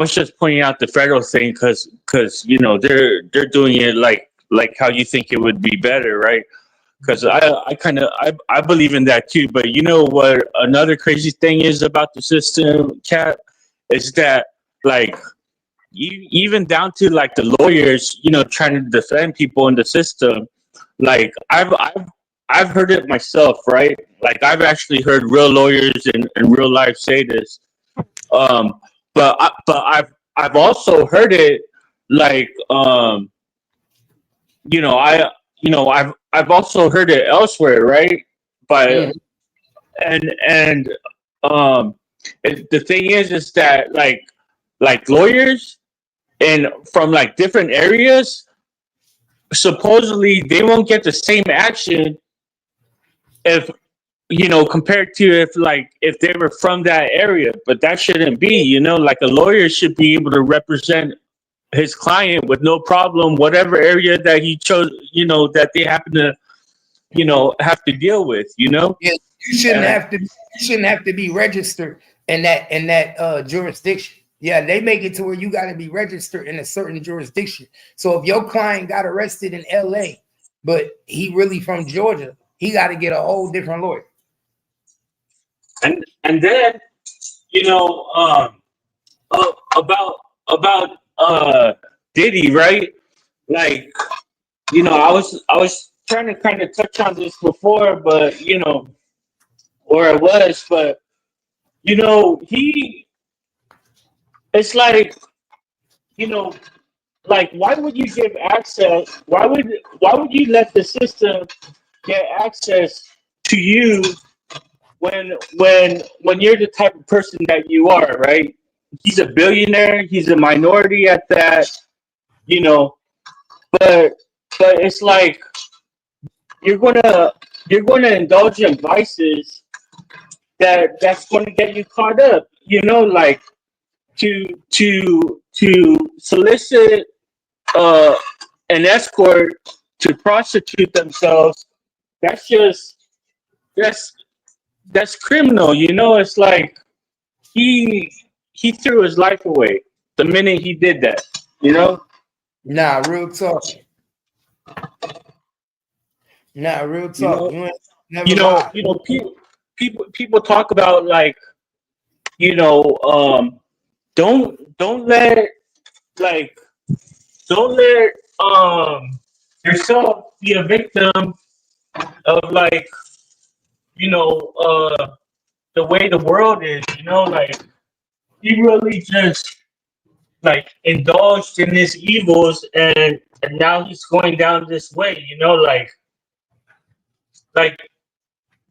was just pointing out the federal thing because you know they're doing it like how you think it would be better, right? Because I kind of I believe in that too. But you know what? Another crazy thing is about the system, Cat, is that like even down to like the lawyers, you know, trying to defend people in the system. Like I've heard it myself, right? Like I've actually heard real lawyers in real life say this. Um, but I've also heard it like you know I've also heard it elsewhere, right? But Mm. and um the thing is that like lawyers and from like different areas supposedly they won't get the same action if you know compared to if they were from that area, but that shouldn't be, you know, like a lawyer should be able to represent his client with no problem whatever area that he chose, you know, that they happen to, you know, have to deal with, you know. Yeah, you shouldn't And have to. You shouldn't have to be registered in that jurisdiction. Yeah, they make it to where you got to be registered in a certain jurisdiction. So if your client got arrested in L.A., but he really from Georgia, he got to get a whole different lawyer. and then you know about Diddy, right? Like, you know, I was trying to kind of touch on this before, but you know, or I was, but you know, it's like, you know, like why would you give access? Why would you let the system get access to you when you're the type of person that you are, right? He's a billionaire. He's a minority at that, you know. But it's like you're gonna you're gonna indulge in vices that's gonna get you caught up. You know, like to solicit uh, an escort to prostitute themselves. That's just that's that's criminal. You know, it's like he he threw his life away the minute he did that. You know, Nah, real talk. Nah, real you talk. know, You ain't never lied. people talk about like you know don't let like don't let yourself be a victim of like you know the way the world is. You know, like he really just like indulged in his evils and now he's going down this way. You know, like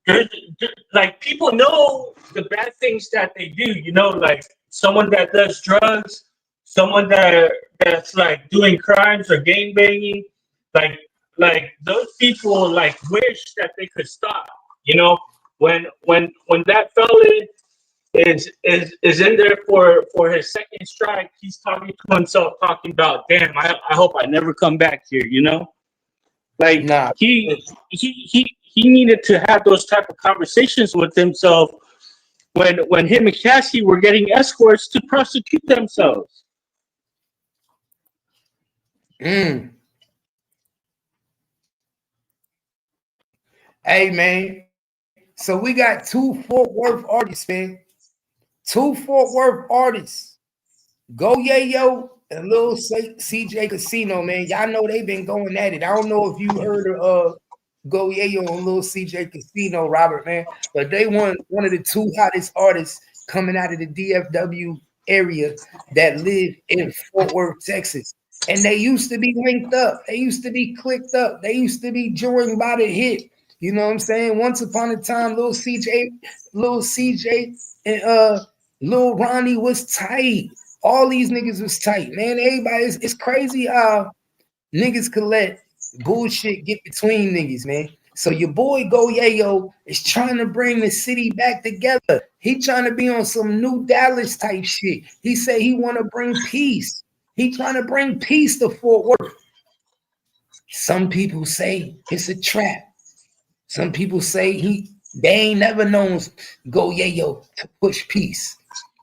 there's, like people know the bad things that they do. You know, like someone that does drugs, someone that's like doing crimes or gang banging, like those people like wish that they could stop. You know, when that fella is in there for his second strike, he's talking to himself, talking about, damn, I hope I never come back here. You know, like Nah, he needed to have those type of conversations with himself when him and Cassie were getting escorts to prostitute themselves. mm. Hey man. So we got two Fort Worth artists, man. Two Fort Worth artists. Go Yayo and Lil CJ Casino, man. Y'all know they've been going at it. I don't know if you heard of Go Yayo and Lil CJ Casino, Robert, man. But they one of the two hottest artists coming out of the DFW area that live in Fort Worth, Texas. And they used to be linked up. They used to be clicked up. They used to be joined by the hit. You know what I'm saying? Once upon a time, Lil CJ and Lil Ronnie was tight. All these niggas was tight, man. Everybody, it's crazy how niggas could let bullshit get between niggas, man. So your boy Go Yayo is trying to bring the city back together. He trying to be on some new Dallas type shit. He said he want to bring peace. He trying to bring peace to Fort Worth. Some people say it's a trap. Some people say they ain't never known Go Yayo to push peace.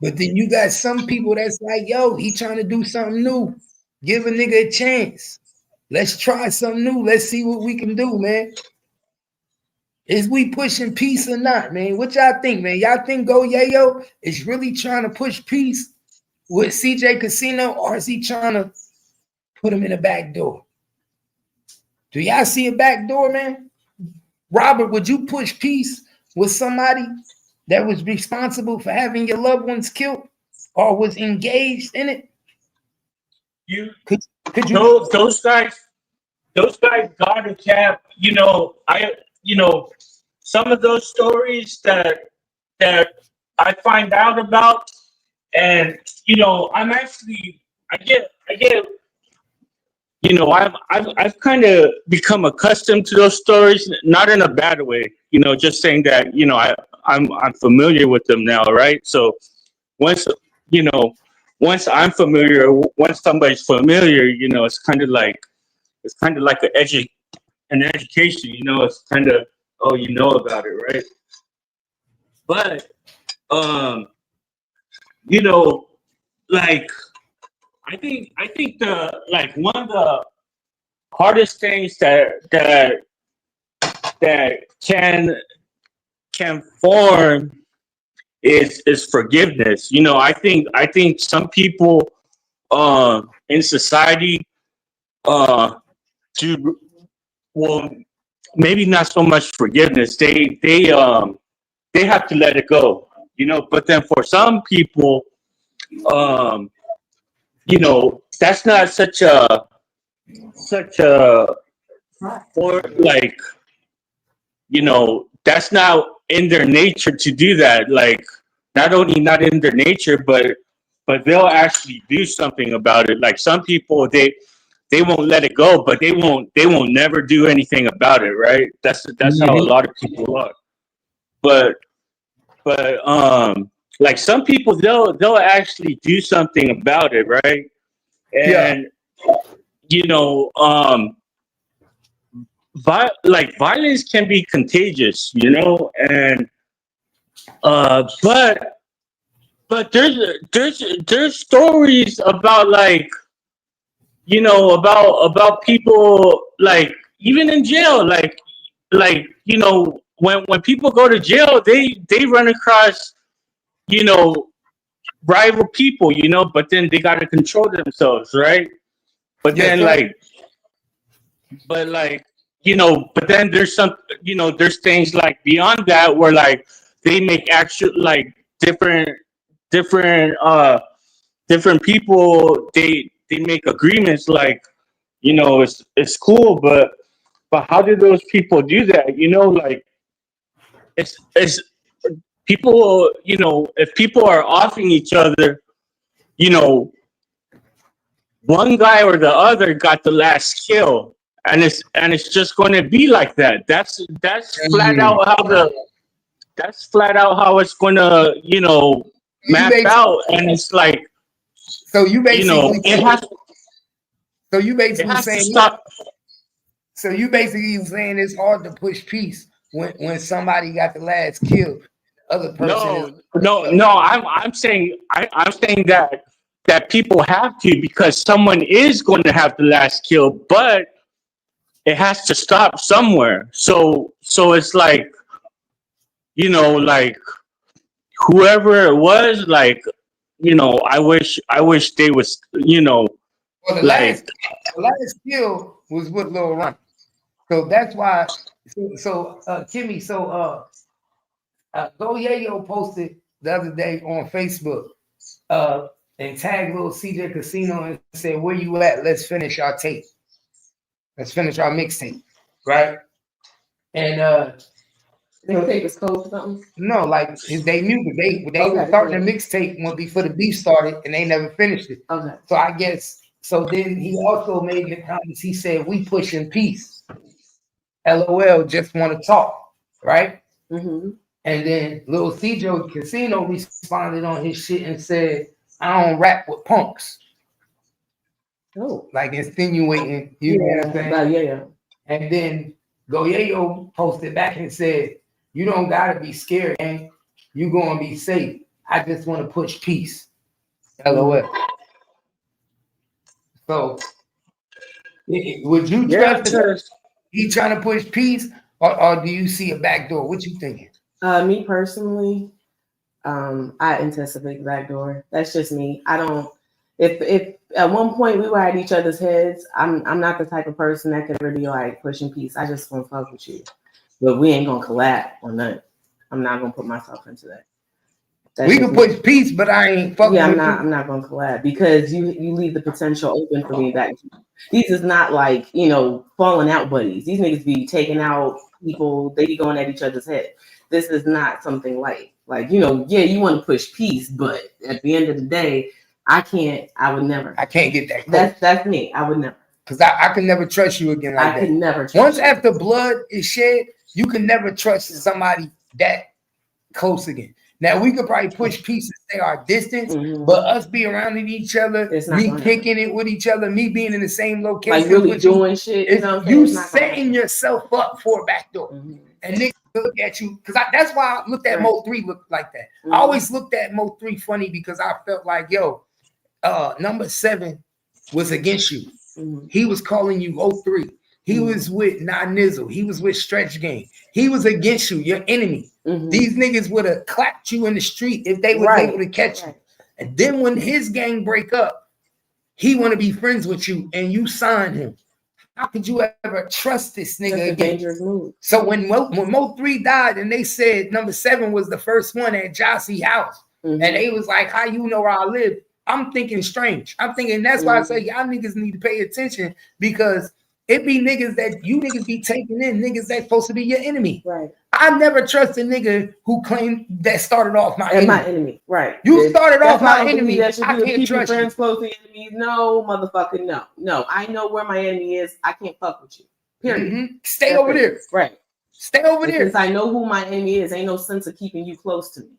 But then you got some people that's like, yo, he trying to do something new. Give a nigga a chance. Let's try something new. Let's see what we can do, man. Is we pushing peace or not, man? What y'all think, man? Y'all think Go Yayo is really trying to push peace with CJ Casino, or is he trying to put him in a back door? Do y'all see a back door, man? Robert, would you push peace with somebody that was responsible for having your loved ones killed or was engaged in it? Could you those guys gotta have, some of those stories that I find out about, and I get I've kind of become accustomed to those stories, not in a bad way, just saying that, I'm familiar with them now, right? So once I'm familiar, once somebody's familiar, it's kind of like an education, it's kind of, oh, about it, right? But like I think the one of the hardest things that can form is forgiveness. I think some people in society do well, maybe not so much forgiveness. They have to let it go, but then for some people, that's not such a or that's not in their nature to do that. Like, not only not in their nature, but they'll actually do something about it. Like, some people, they won't let it go, but they won't never do anything about it, right? That's how a lot of people are. But like, some people, they'll actually do something about it, right? And violence can be contagious, and but there's stories about, about people, even in jail, when people go to jail, they run across, rival people, but then they got to control themselves, right? But then but then there's some, there's things like beyond that, where they make actual, different people, they make agreements, it's cool, but how do those people do that? It's people, if people are offing each other, one guy or the other got the last kill, and it's just going to be like that. That's flat out how it's going to, map out, and it's like, so you basically it has saying to stop. So you basically saying it's hard to push peace when somebody got the last kill. Other person no. I'm saying that people have to, because someone is going to have the last kill, but it has to stop somewhere. So it's like, whoever it was, I wish they was, well, the last kill was with Lil Ron. So that's why. So Kimmy, Go Yayo posted the other day on Facebook and tagged little CJ Casino and said, "Where you at? Let's finish our tape. Let's finish our mixtape." Right? And they were tape was closed or something? No, they knew they were starting the mixtape when before the beef started, and they never finished it. Okay. So I guess then he also made the comments. He said, "We pushing peace. LOL, just want to talk." Right? Mm-hmm. And then little CJ Casino responded on his shit and said, "I don't rap with punks." Oh, insinuating, you know what I'm saying? Yeah. And then Go Yayo posted back and said, "You don't gotta be scared, man. You gonna be safe. I just want to push peace. LOL. So, would you trust he trying to push peace, or do you see a backdoor? What you thinking? Me personally, I anticipate the backdoor. That's just me. I don't. If at one point we were at each other's heads, I'm not the type of person that could ever be like pushing peace. I just want to fuck with you, but we ain't gonna collab or nothing. I'm not gonna put myself into that. We can push peace, but I ain't fucking. Yeah, I'm not gonna collab because you leave the potential open for me back. These is not like, you know, falling out buddies. These niggas be taking out people. They be going at each other's head. This is not something like, you know, yeah, you want to push peace, but at the end of the day, I would never. I can't get that. That's me. I would never. Because I can never trust you again like that. I could never trust Once you. after blood is shed, you can never trust somebody that close again. Now we could probably push peace and stay our distance, but us be around each other, me kicking it with each other, me being in the same location, like really doing shit. You know what I'm you setting yourself up for a backdoor, and niggas look at you because that's why I looked at Mo 3 look like that. I always looked at Mo 3 funny because I felt like number 7 was against you. He was calling you 03. He was with Nah Nizzle. He was with Stretch Game. He was against you, your enemy. These niggas would have clapped you in the street if they were able to catch you. And then when his gang break up, he want to be friends with you and you sign him. How could you ever trust this nigga again? Dangerous move. So when Mo 3 died and they said number 7 was the first one at Jossie house, and they was like, how you know where I live? I'm thinking strange. I'm thinking that's why I say y'all niggas need to pay attention because it be niggas that you niggas be taking in, niggas that's supposed to be your enemy. Right. I never trust a nigga who claimed that started off my enemy. My enemy. Right. You started off my enemy. I can't trust you. Friends close to enemies. No, motherfucker, no. No, I know where my enemy is. I can't fuck with you. Period. Stay over there. Right. Stay over there. Because I know who my enemy is. Ain't no sense of keeping you close to me.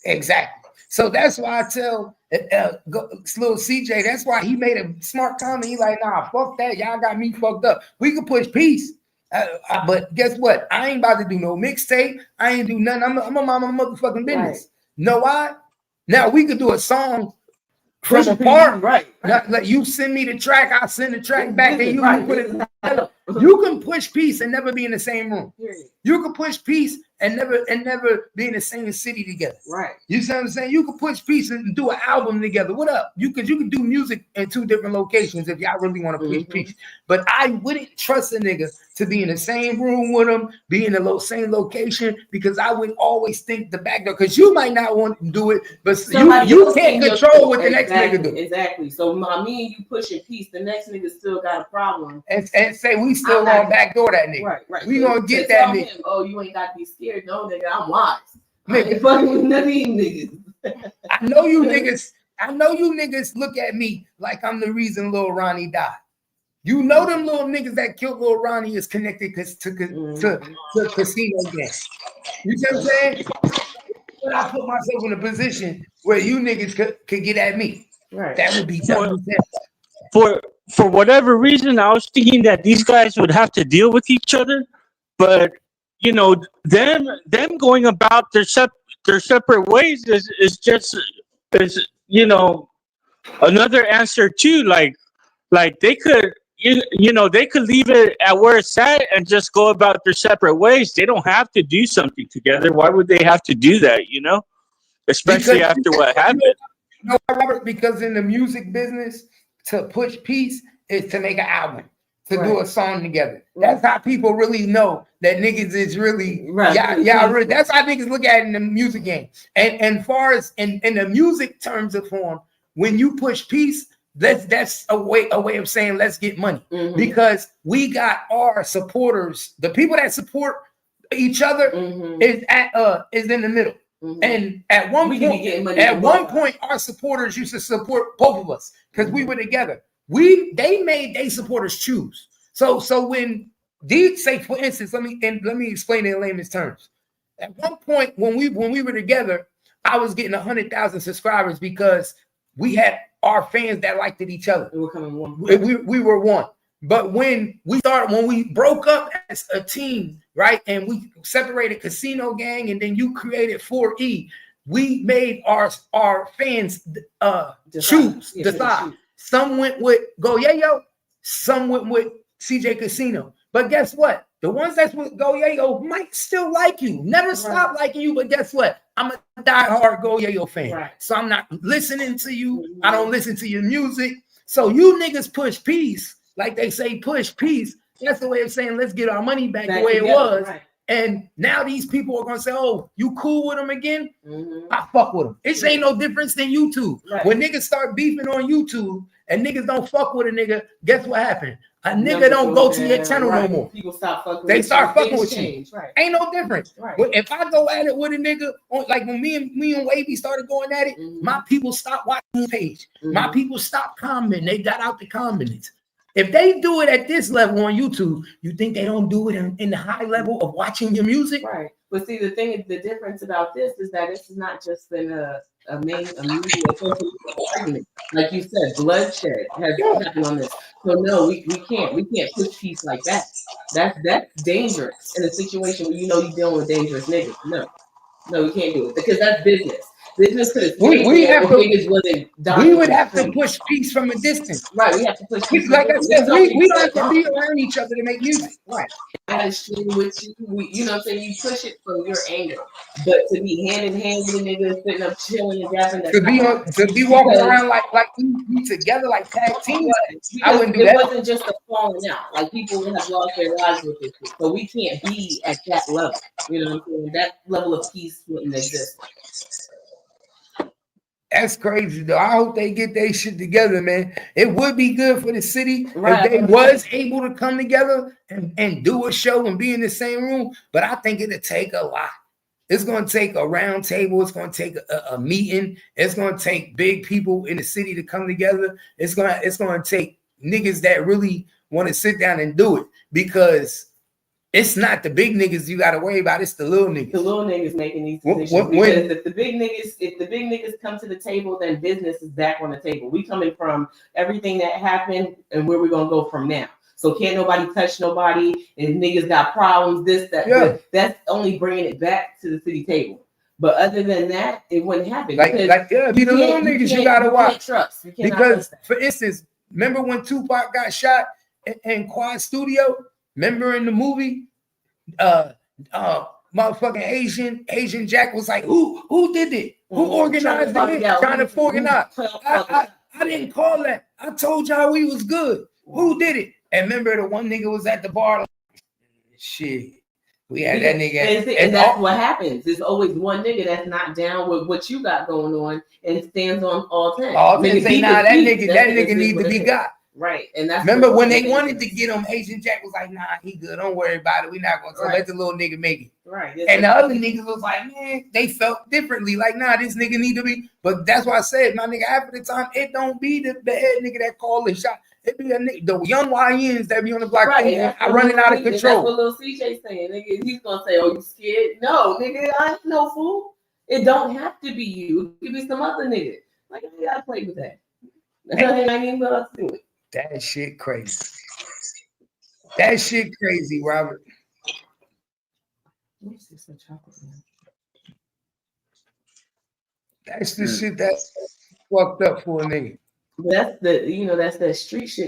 Exactly. So that's why I tell little CJ, that's why he made a smart comment. He like, nah, fuck that. Y'all got me fucked up. We can push peace. But guess what? I ain't about to do no mixtape. I ain't do nothing. I'm a mind my motherfucking business. Right. Know why? Now we could do a song from apart. Right. Like you send me the track, I'll send the track back, and you can put it together. You can push peace and never be in the same room. You can push peace and never be in the same city together. Right. You see what I'm saying? You can push peace and do an album together. What up? You can do music in 2 different locations if y'all really want to push peace. But I wouldn't trust a nigga to be in the same room with him, be in the same location, because I would always think the back door, because you might not want to do it, but you can't control what the next nigga do. Exactly. So me and you pushing peace, the next nigga still got a problem. And say we still gonna backdoor that nigga. Right. We gonna get that nigga. Him, oh, you ain't got to be scared. No, nigga, I'm wise. Nigga, fucking with none of these niggas. I know you niggas look at me like I'm the reason Lil Ronnie died. You know them little niggas that killed Lil Ronnie is connected to casino games. You see what I'm saying? But I put myself in a position where you niggas could get at me. Right. That would be tough. For whatever reason, I was thinking that these guys would have to deal with each other, but you know, them going about their separate ways is you know, another answer too. Like they could they could leave it at where it's at and just go about their separate ways. They don't have to do something together. Why would they have to do that? You know, especially after what happened. You know, Robert, because in the music business, to push peace is to make an album, to do a song together. That's how people really know that niggas is really, really, that's how niggas look at it in the music game. And far as in the music terms of form, when you push peace, that's a way of saying let's get money. Because we got our supporters, the people that support each other is in the middle. And at one point, our supporters used to support both of us because we were together. They made their supporters choose. So when these say, for instance, let me explain it in layman's terms. At one point when we were together, I was getting 100,000 subscribers because we had our fans that liked it each other. We were coming one. We were one. But when we broke up as a team, right, and we separated Casino Gang, and then you created 4E, we made our fans choose, decide. Some went with Go Yayo, some went with CJ Casino. But guess what? The ones that's with Go Yayo might still like you, never stop liking you. But guess what? I'm a diehard Go Yayo fan. So I'm not listening to you. I don't listen to your music. So you niggas push peace, like they say, push peace. That's the way of saying let's get our money back the way it was. And now these people are gonna say, "Oh, you cool with them again?" I fuck with them. It ain't no difference than YouTube. When niggas start beefing on YouTube and niggas don't fuck with a nigga, guess what happened? A nigga don't go to your channel no more. People stop fucking. They start fucking with you. Right. Ain't no difference. But if I go at it with a nigga, like when me and Wavy started going at it, my people stopped watching the page. My people stopped commenting. They got out the comments. If they do it at this level on YouTube, you think they don't do it in the high level of watching your music? Right. But see, the thing is, the difference about this is that this has not just been a media argument. Like you said, bloodshed has happened on this. So no, we can't push peace like that. That's dangerous in a situation where you know you're dealing with dangerous niggas. No, we can't do it because that's business. Business could have we would have to free. Push peace from a distance. Right, we have to push peace. Like I said, we don't have to be around each other to make music. Right. I agree with you. You know what I'm saying? You push it from your anger. But to be hand in hand with a nigga sitting up chilling and dapping, to be walking around like we together like tag team, I wouldn't do that. It wasn't just a falling out. Like people have lost their lives with this shit. So we can't be at that level. You know what I'm saying? That level of peace wouldn't exist. That's crazy though. I hope they get their shit together, man. It would be good for the city if they was able to come together and do a show and be in the same room. But I think it'll take a lot. It's going to take a round table. It's going to take a meeting. It's going to take big people in the city to come together. It's going to take niggas that really want to sit down and do it, because it's not the big niggas you got to worry about. It's the little niggas. The little niggas making these decisions. Because if the big niggas come to the table, then business is back on the table. We coming from everything that happened and where we're gonna go from now. So can't nobody touch nobody. And niggas got problems. This, that. Yeah. That's only bringing it back to the city table. But other than that, it wouldn't happen. Be the little niggas you gotta watch. Trust. Because, for instance, remember when Tupac got shot in Quad Studio? Remember in the movie, motherfucking Asian Jack was like, who did it? Who organized it? Trying to organize. I didn't call that. I told y'all we was good. Who did it? And remember the one nigga was at the bar like, shit. We had that nigga. And that's what happens. There's always one nigga that's not down with what you got going on and stands on all 10. All 10 say, nah, that nigga need to be got. Right. And that's remember when they wanted to get him, Asian Jack was like, nah, he good. Don't worry about it. We're not gonna let the little nigga make it. Right. And the other niggas was like, man, they felt differently. Like, nah, this nigga need to be. But that's why I said, my nigga, half of the time, it don't be the head nigga that call the shot. It be the young YNs that be on the block. Right. I'm running out of control. That's what little CJ saying. Nigga, he's gonna say, oh, you scared? No, nigga, I ain't no fool. It don't have to be you. It could be some other nigga. Like, I gotta play with that. I ain't even gonna do it. That shit crazy. That shit crazy, Robert. That's the shit that's fucked up for a nigga. That's the street shit.